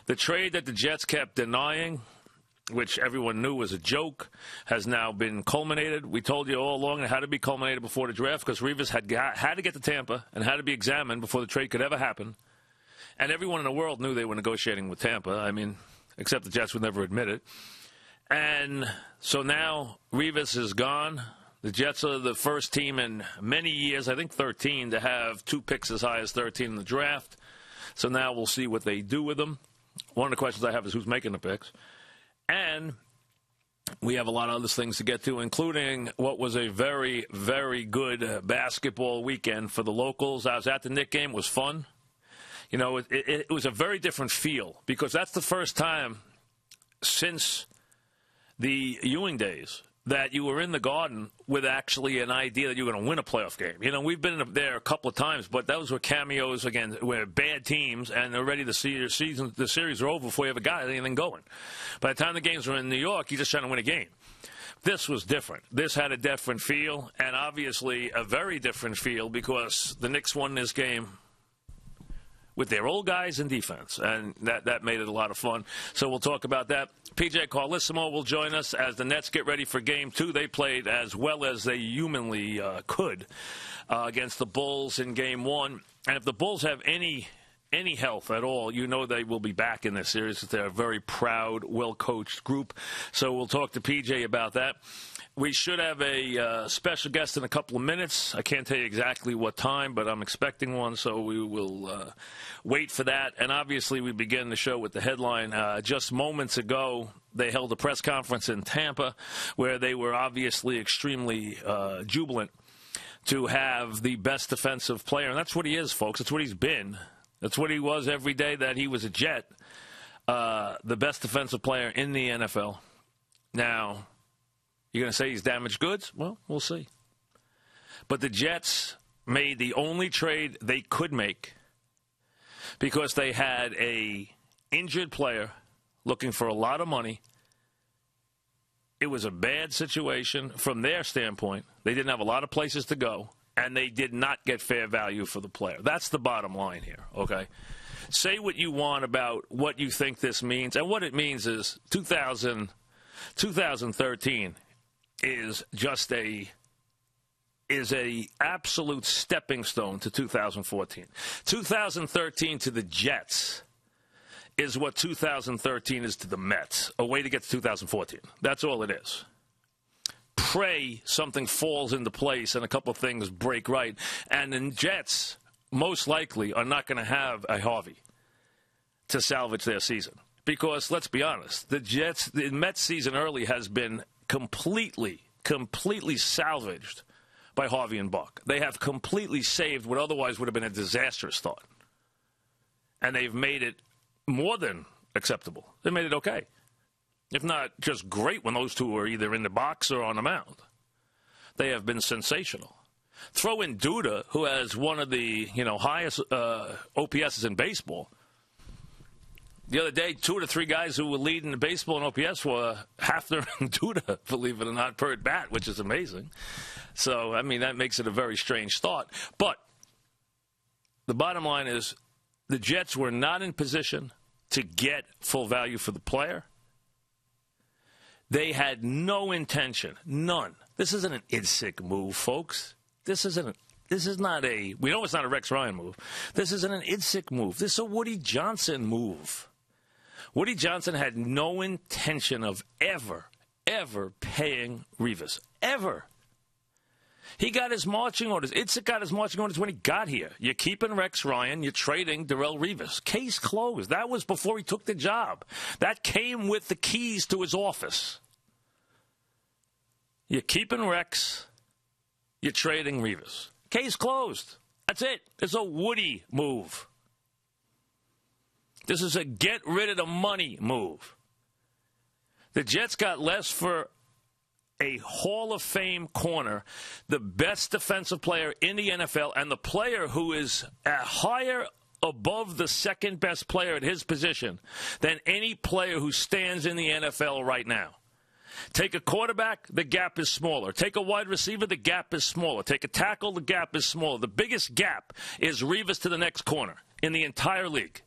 The trade that the Jets kept denying, which everyone knew was a joke, has now been culminated. We told you all along it had to be culminated before the draft because Revis had to get to Tampa and had to be examined before the trade could ever happen. And everyone in the world knew they were negotiating with Tampa. I mean, except the Jets would never admit it. And so now Revis is gone. The Jets are the first team in many years, I think 13, to have 2 picks as high as 13 in the draft. So now we'll see what they do with them. One of the questions I have is who's making the picks. And we have a lot of other things to get to, including what was a very, very good basketball weekend for the locals. I was at the Knick game. It was fun. You know, it was a very different feel because that's the first time since the Ewing days that you were in the Garden with actually an idea that you were going to win a playoff game. You know, we've been there a couple of times, but those were cameos, again, where bad teams, and already the series are over before you ever got anything going. By the time the games were in New York, you're just trying to win a game. This was different. This had a different feel, and obviously a very different feel because the Knicks won this game with their old guys in defense, and that made it a lot of fun. So we'll talk about that. P.J. Carlissimo will join us as the Nets get ready for Game 2. They played as well as they humanly could against the Bulls in Game 1. And if the Bulls have any health at all, you know they will be back in this series. They're a very proud, well-coached group. So we'll talk to P.J. about that. We should have a special guest in a couple of minutes. I can't tell you exactly what time, but I'm expecting one, so we will wait for that. And obviously, we begin the show with the headline. Just moments ago, they held a press conference in Tampa where they were obviously extremely jubilant to have the best defensive player. And that's what he is, folks. That's what he's been. That's what he was every day that he was a Jet, the best defensive player in the NFL. Now, you're going to say he's damaged goods? Well, we'll see. But the Jets made the only trade they could make because they had a injured player looking for a lot of money. It was a bad situation from their standpoint. They didn't have a lot of places to go, and they did not get fair value for the player. That's the bottom line here, okay? Say what you want about what you think this means, and what it means is 2013 is just a absolute stepping stone to 2014. 2013 to the Jets is what 2013 is to the Mets, a way to get to 2014. That's all it is. Pray something falls into place and a couple of things break right. And the Jets most likely are not going to have a Harvey to salvage their season. Because, let's be honest, the Mets season early has been completely salvaged by Harvey and Buck. They have completely saved what otherwise would have been a disastrous start. And they've made it more than acceptable. They made it okay. If not just great when those two are either in the box or on the mound. They have been sensational. Throw in Duda, who has one of the highest OPSs in baseball. The other day, 2 to 3 guys who were leading the baseball in OPS were Hafner and Duda, believe it or not, per at bat, which is amazing. So, I mean, that makes it a very strange start. But the bottom line is the Jets were not in position to get full value for the player. They had no intention, none. This isn't an Idsick move, folks. This is not a, we know it's not a Rex Ryan move. This isn't an Idsick move. This is a Woody Johnson move. Woody Johnson had no intention of ever paying Revis. Ever. He got his marching orders. Idsick got his marching orders when he got here. You're keeping Rex Ryan. You're trading Darrelle Revis. Case closed. That was before he took the job. That came with the keys to his office. You're keeping Rex. You're trading Revis. Case closed. That's it. It's a Woody move. This is a get rid of the money move. The Jets got less for a Hall of Fame corner, the best defensive player in the NFL, and the player who is higher above the second best player at his position than any player who stands in the NFL right now. Take a quarterback, the gap is smaller. Take a wide receiver, the gap is smaller. Take a tackle, the gap is smaller. The biggest gap is Revis to the next corner in the entire league.